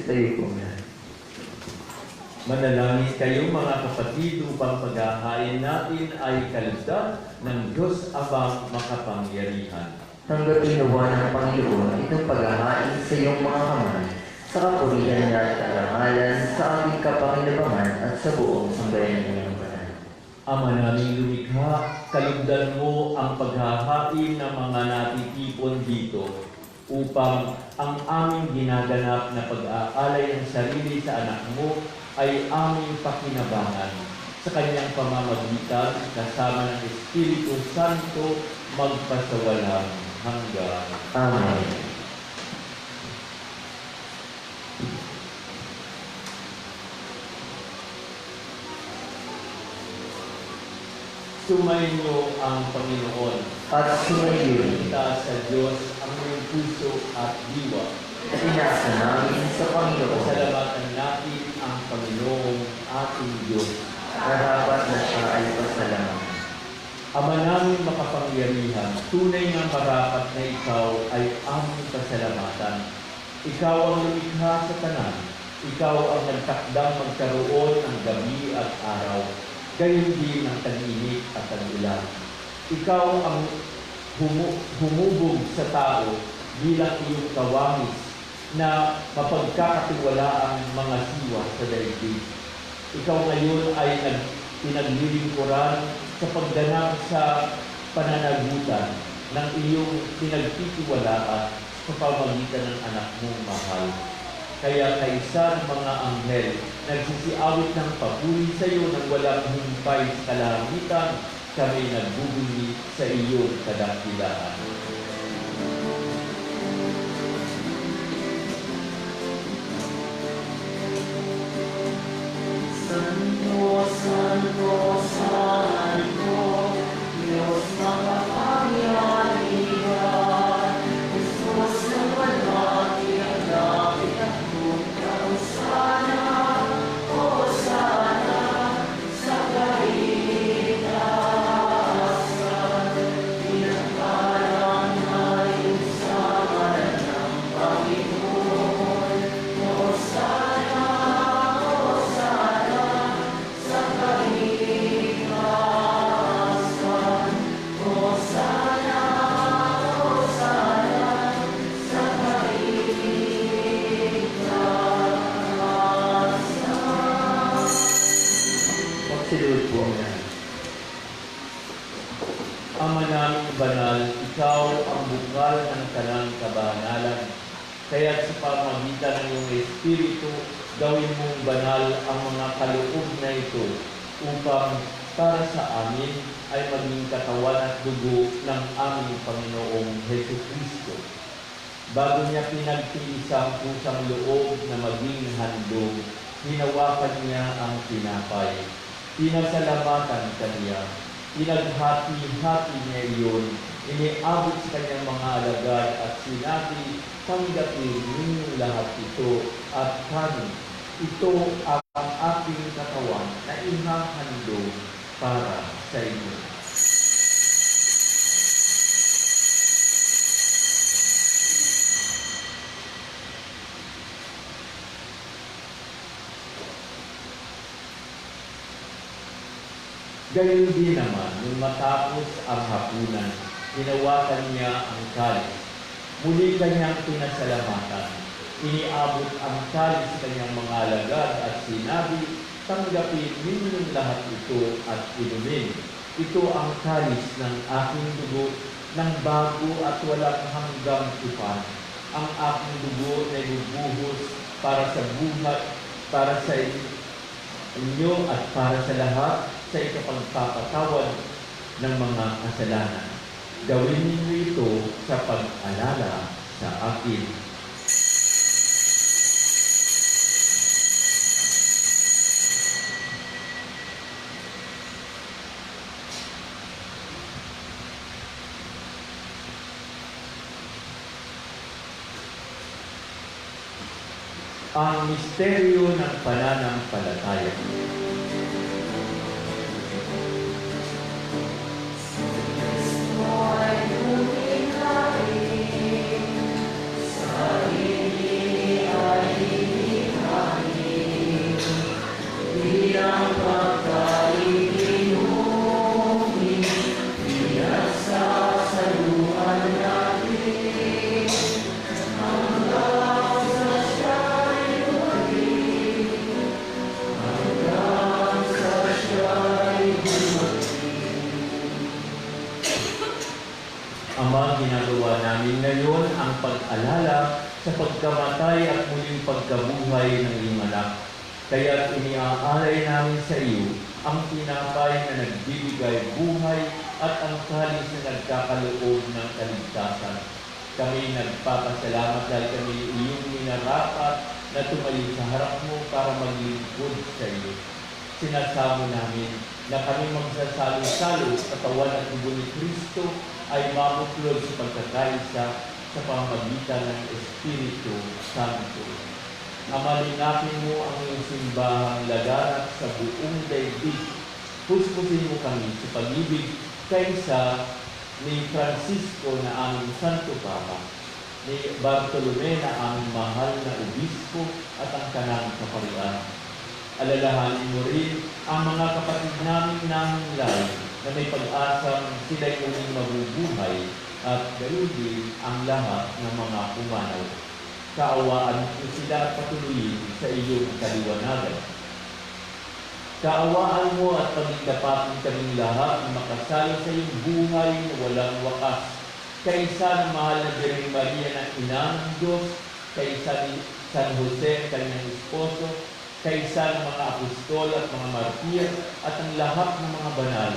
Tayo po na. Manalangin kayo mga kapatid upang paghahain natin ay kalugdan ng Diyos Amang makapangyarihan. Tanggapin nawa ng Panginoon itong paghahain sa iyong mga kamay, sa kapurihan niya at karangalan, sa aming kapanginabangan at sa buong sambayan ng banal. Ama naming lumikha, kalugdan mo ang paghahain ng mga natitipon dito upang ang aming ginaganap na pag-aalay ng sarili sa anak mo ay aming pakinabangan sa kanyang pamamagitan kasama ng Espiritu Santo magpasawalang hanggan. Amen. Sumainyo ang Panginoon At sumayo itaas sa Diyos ang iyong puso at diwa. Inasa namin sa Panginoon, Pasalamatan natin ang Panginoong ating Diyos. karapat na siya ay pasalamatan. Ama namin makapangyarihan, tunay ng marapat na ikaw ay aming pasalamatan. Ikaw ang lumikha sa tanan. Ikaw ang nagtakdang magkaroon ng gabi at araw. gayon din ang tag-init at tag-ulan. Ikaw ang humubog sa tao bilang iyong kawangis na mapagkakatiwala ang mga siwa sa daigdig. Ikaw ngayon ay pinaglilingkuran sa pagganap sa pananagutan ng iyong pinagtitiwalaan sa pamamagitan ng anak mong mahal. Kaya kaisa ng mga anghel, nagsisiawit ng papuri sa iyo nang walang humpay sa kalangitan, kami nagbubuli sa iyong kadakilaan. Santo, Santo, Santo, Diyos makapangyarihan, Diyos na malaki ang langit at lupa. Hosana, Hosana, sa kaitaasan, pinagkarangal sa ngalan ng Panginoon. Hosana, Hosana, sa kaitaasan. Hosana, Hosana, sa kaitaasan. Magsilod po na. Ama naming banal, ikaw ang bukal ng kanang kabanalan. Kaya't sa pamamagitan ng iyong Espiritu, gawin mong banal ang mga kaloob na ito upang para sa amin ay maging katawan at dugo ng aming Panginoong Jesucristo. Bago niya pinagtiis ang pusang loob na maging handog, hinawakan niya ang tinapay. Pinasalamatan kaniya, pinaghati-hati niya iyon, iniabot sa kanyang mga alagad at sinabi, tanggapin ninyong lahat ito at kanin. Ito ang aking katawan na ihahandog para sa inyo. Gayon din naman, nung matapos ang hapunan, hinawakan niya ang kalis. Muli kanyang pinasalamatan. Iniabot ang kalis sa kanyang mga alagad at sinabi, tanggapin ninyong lahat ito at inumin. Ito ang kalis ng aking dugo ng bago at walang hanggang tipan. Ang aking dugo na ibubuhos para sa buhat, para sa inyo at para sa lahat sa ikapagpapatawad ng mga kasalanan. Gawin ninyo ito sa pag-alala sa akin. Ang misteryo ng pananampalataya. Ama, ginagawa namin ngayon ang pag-alala sa pagkamatay at muling pagkabuhay ng iyong anak. Kaya iniaalay namin sa iyo ang tinapay na nagbibigay buhay at ang kalis na nagkakaloob ng kaligtasan. Kami nagpapasalamat dahil kami iyong minarapat na tumayo sa harap mo para maglingkod sa iyo. Sinasamo namin na kami magsasalo-salo sa katawan at dugo ni Kristo ay mabuklod sa pagkakaisa sa pamamagitan ng Espiritu Santo. Amalingapin mo ang iyong simbahang laganap sa buong daigdig. Puspusin mo kami sa pag-ibig kaysa ni Francisco na aming Santo Papa, ni Bartolome na aming mahal na Obispo at ang kanang kaparian, Alalahanin mo rin ang mga kapatid naming nahimlay na may pag-asang sila'y muling mabubuhay at gayon din ang lahat ng mga pumanaw. Kaawaan mo sila at patuloyin sa iyong kaliwanagan. Kaawaan mo at pagdapatin kaming lahat na makasalo sa iyong buhay na walang wakas. Kaisa ng mahal na Birheng Maria na Ina ng Diyos, kaisa ni San Jose, kanyang esposo, kaisa ng mga apostol at mga martir at ang lahat ng mga banal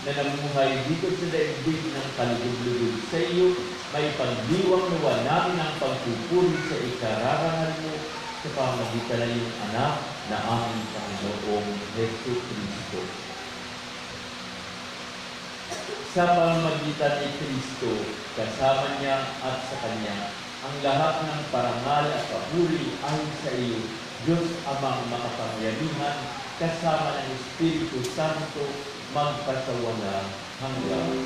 na namuhay dito sa daigdig ng kalugod-lugod sa iyo, may pagdiwang nawa namin ang pagpupuri sa ikararangal mo sa pamagitan ng iyong anak na aming Panginoong Heso Kristo. Sa pamamagitan ni Kristo, kasama niya at sa Kanya, ang lahat ng parangal at papuri ay sa iyo, Diyos Amang makapangyarihan, kasama ng Espiritu Santo, magpasawala hanggang.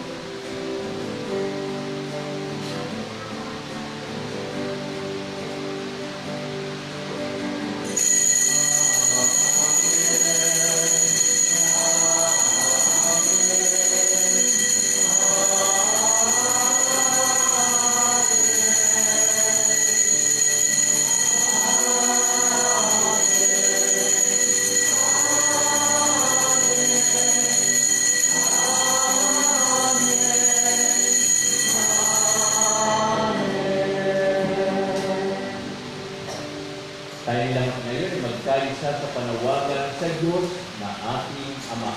Tayo lang ngayon magkaisa sa panawagan sa Diyos na ating Ama.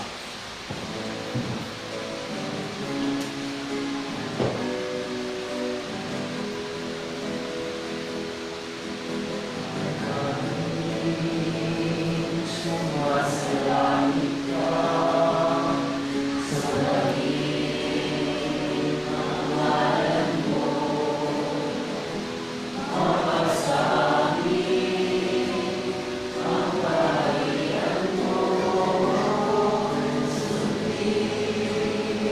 Sumasalangit ka sa panalig ng ngalan mo. Mapasabi ang kaharian mo. Sundin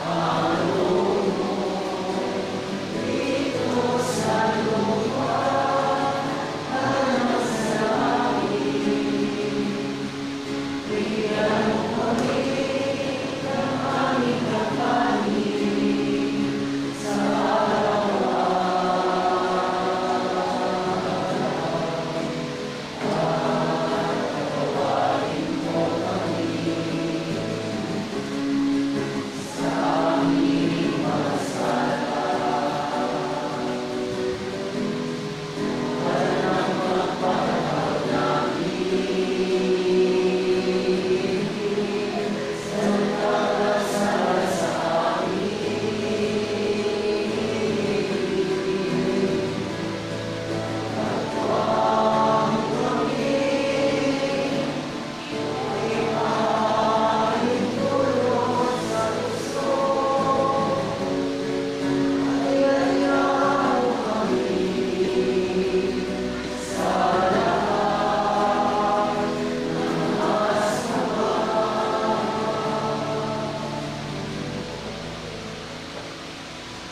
ang loob mo dito sa lupa at sa langit. Bigyan mo kami ng aming kakanin sa patawarin mo kami sa aming mga sala. Walang magpapahal namin sa nagkakasala sa amin. Katwang kami ipahin tulong sa gusto. Ayayaw kami sa lahat ng masama.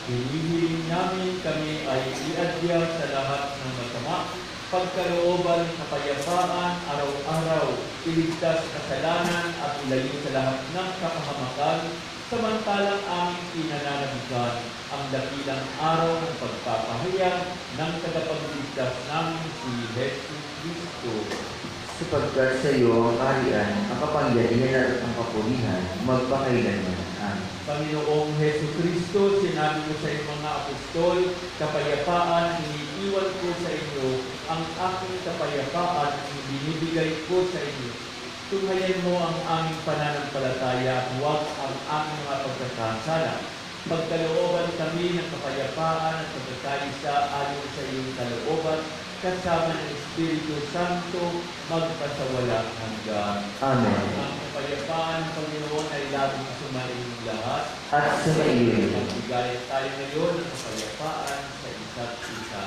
Hinihiling namin kami ay iadya sa lahat ng masama, pagkalooban ng kapayapaan araw-araw, iligtas sa kasalanan at ilalim sa lahat ng kapahamakan, samantalang aming pinananabigan ang dakilang araw ng pagpapahayag ng tagapagligtas namin si Jesus Kristo. Sapagkat sa iyo ang kaharian, ang kapangyarihan at ang kapulihan, magpakailanman. Amen. Panginoong Heso Kristo, sinabi mo sa iyong mga apostol, kapayapaan iniiwan ko sa inyo, ang aking kapayapaan binibigay ko sa inyo. Tunghayan mo ang aming pananampalataya at huwag ang aming mga pagkakasala. Pagkalooban kami ng kapayapaan at pagkakaisa ayon sa iyong kalooban, kasama ng Espiritu Santo, magpasawala hanggang. Amen. Ang kapayapaan ng Panginoon ay laging sumaing lahat. At sa iyo, Magbigay tayo ngayon ng kapayapaan sa isa't isa.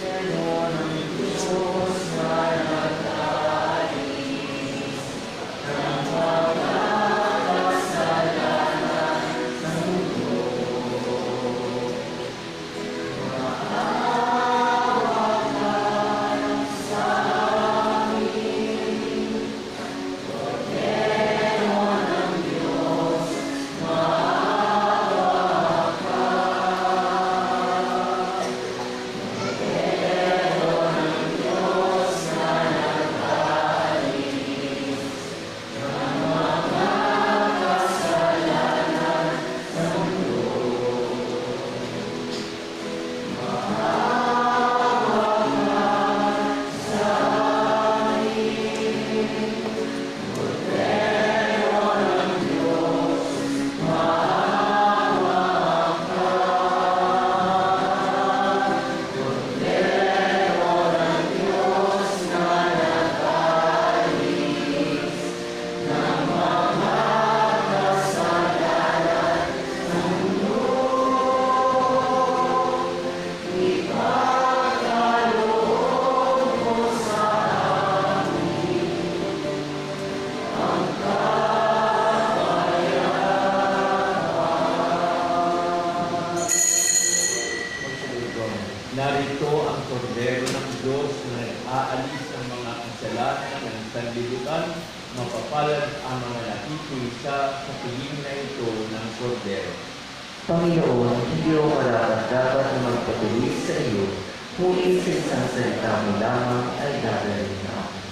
Ganon ang Diyos na nagkaalis Diyos na nag-aalis ng mga kasalanan ng sanlibutan, mapapalad ang mga nakikisa sa piling na ito ng kordero. Panginoon, hindi ako dapat na magpatuloy sa iyo, ngunit sa isang salita mo lamang ay dadaling na ako.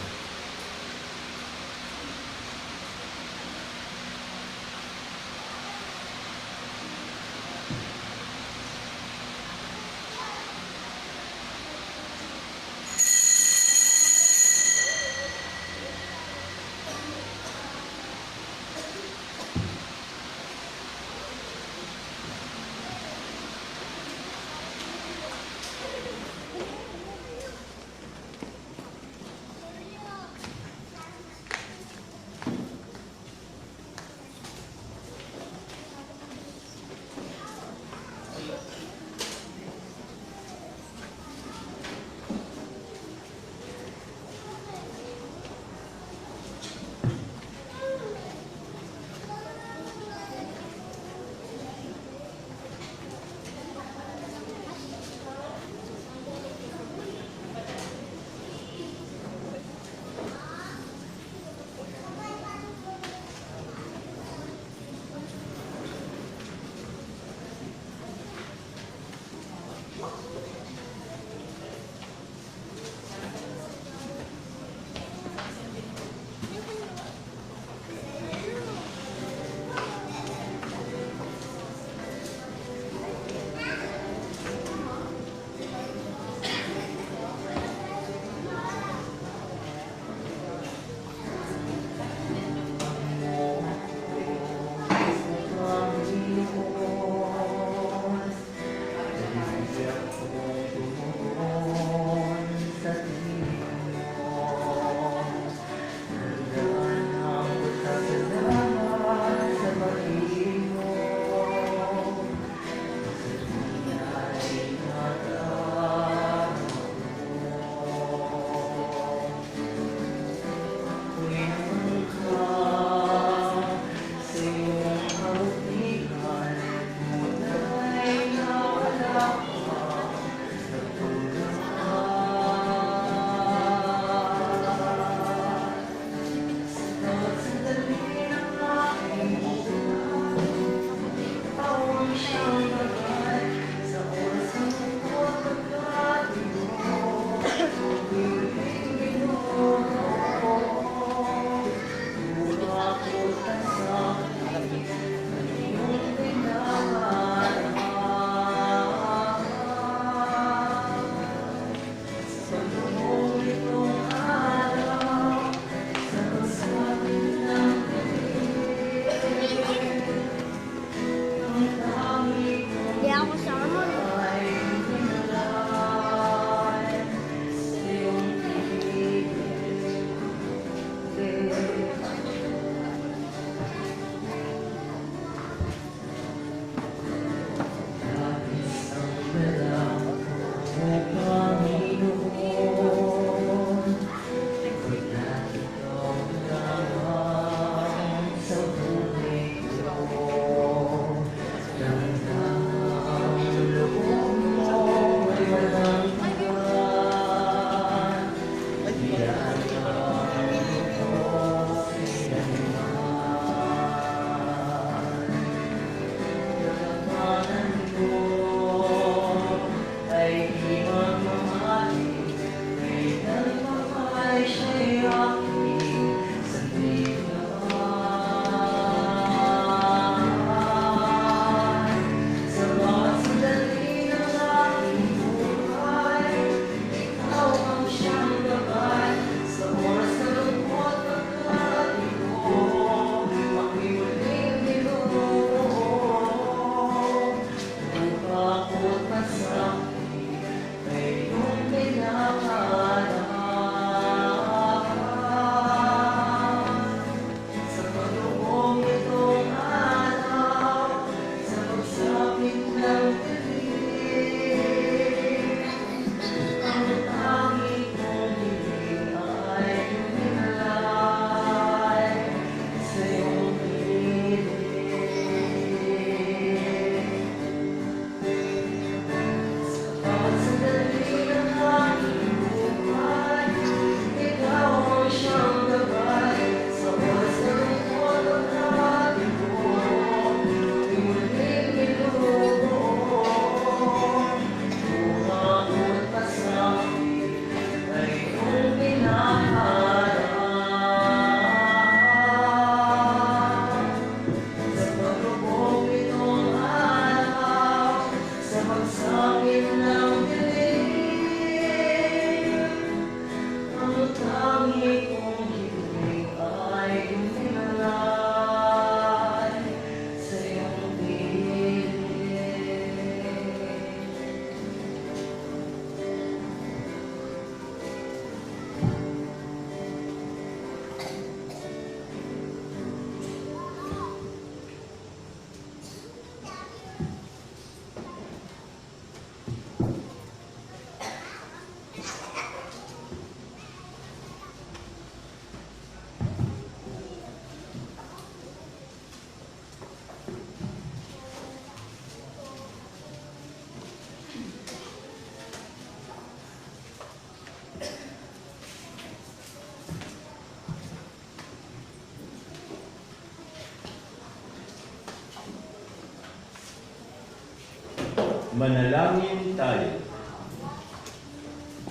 Manalangin tayo.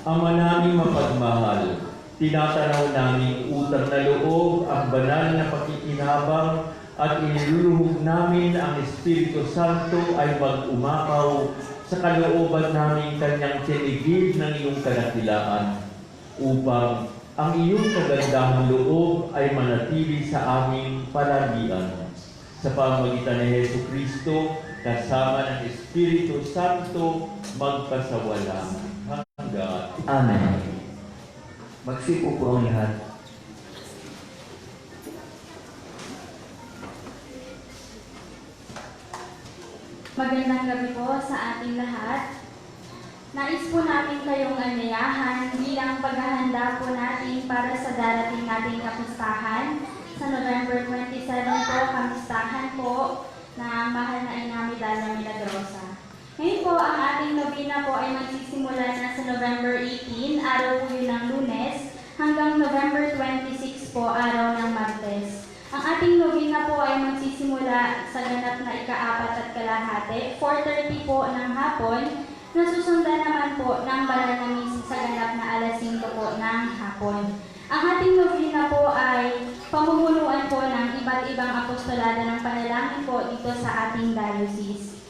Ama naming mapagmahal, tinatanaw naming utang na loob ang banal na pakikinabang at iniluluhog namin ang Espiritu Santo ay mag-umapaw sa kalooban namin kanyang tinigid ng iyong kadakilaan upang ang iyong kagandahang loob ay manatili sa aming palagian. Sa pamagitan ni Hesu Kristo, kasama ng Espiritu Santo, magpasawalang hanggat. Amen. Magsipo po ang lahat. Magandang gabi po sa ating lahat. Nais po natin kayong anyayahan bilang paghahanda po natin para sa darating nating kapistahan. Sa November 27 po, kamistahan po na mahal na Ina Medalla Milagrosa. Ngayon po, ang ating nobina po ay magsisimula na sa November 18, araw po yun ng Lunes, hanggang November 26 po, araw ng Martes. Ang ating nobina po ay magsisimula sa ganap na ika-4 at kalahati, 4:30 po ng hapon, nasusundan naman po ng banal na misa sa ganap na alas 5 po ng hapon. Ang ating nobina po ay pamumunuan po ng iba't ibang apostolado ng panalangin po dito sa ating diocese.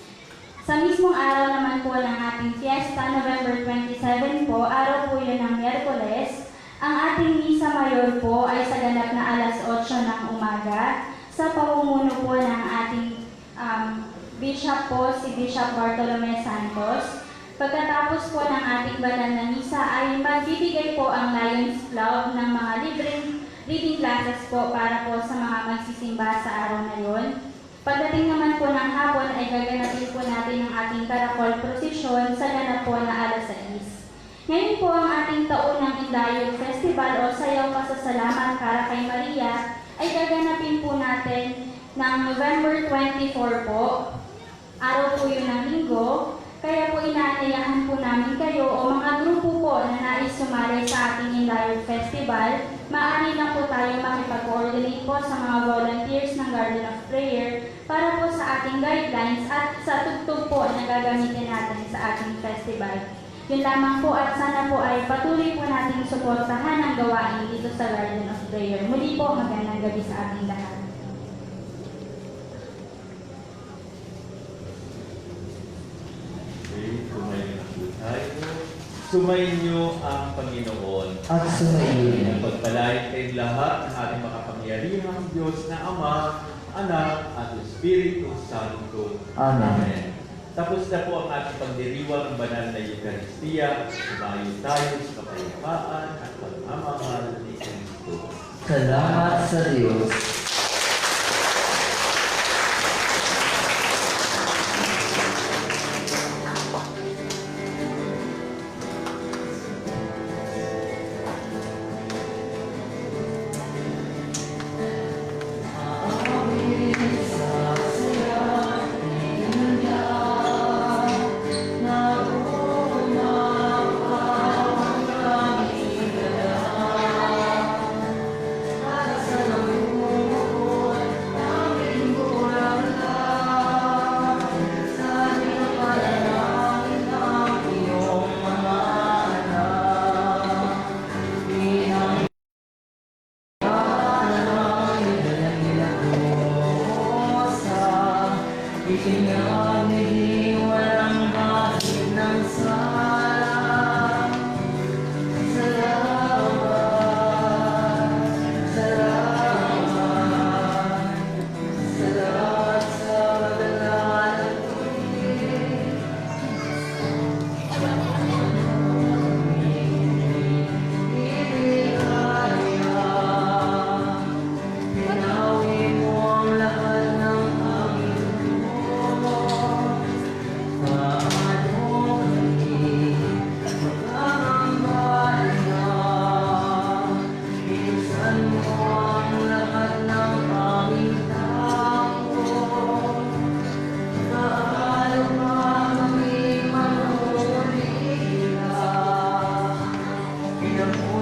Sa mismong araw naman po ng ating fiesta, November 27 po, araw po yun ng Miyerkules, ang ating misa mayor po ay sa ganap na alas 8 ng umaga sa pamumuno po ng ating bishop po, si Bishop Bartolome Santos. Pagkatapos po ng ating banal na misa ay magbibigay po ang Lions Club ng mga libreng reading classes po para po sa mga magsisimba sa araw na yon. Pagdating naman po ng hapon ay gaganapin po natin ang ating Caracol Procession sa ganap po na alas 6. Ngayon po ang ating taunang Indayog Festival o Sayaw Pasasalamat para kay Maria ay gaganapin po natin ng November 24 po. Araw po yun ng linggo. Kaya po inaanyayahan po namin kayo o mga grupo po na nais sumali sa ating Indayog Festival, maaari lang po tayo makipag-coordinate po sa mga volunteers ng Garden of Prayer para po sa ating guidelines at sa tugtog po na gagamitin natin sa ating festival. Yun lamang po at sana po ay patuloy po natin suportahan ang gawain dito sa Garden of Prayer. Muli po, magandang gabi sa ating lahat. Sumayin niyo ang Panginoon. At sumayin. Pagpalain kayong lahat ng ating makapangyarihang Diyos na Ama, Anak, at Espiritu Santo. Amen. Tapos na po ang ating pagdiriwang ng banal na Eucharistia. Sumayo tayo sa kapayapaan at pagmamahal ni Kristo. Salamat sa Diyos. Itinamig walang bakit ng sala. Salamat, salamat, salamat sa madalang tuwing. Iligaya, pinawi mo ang lahat ng aming Pinag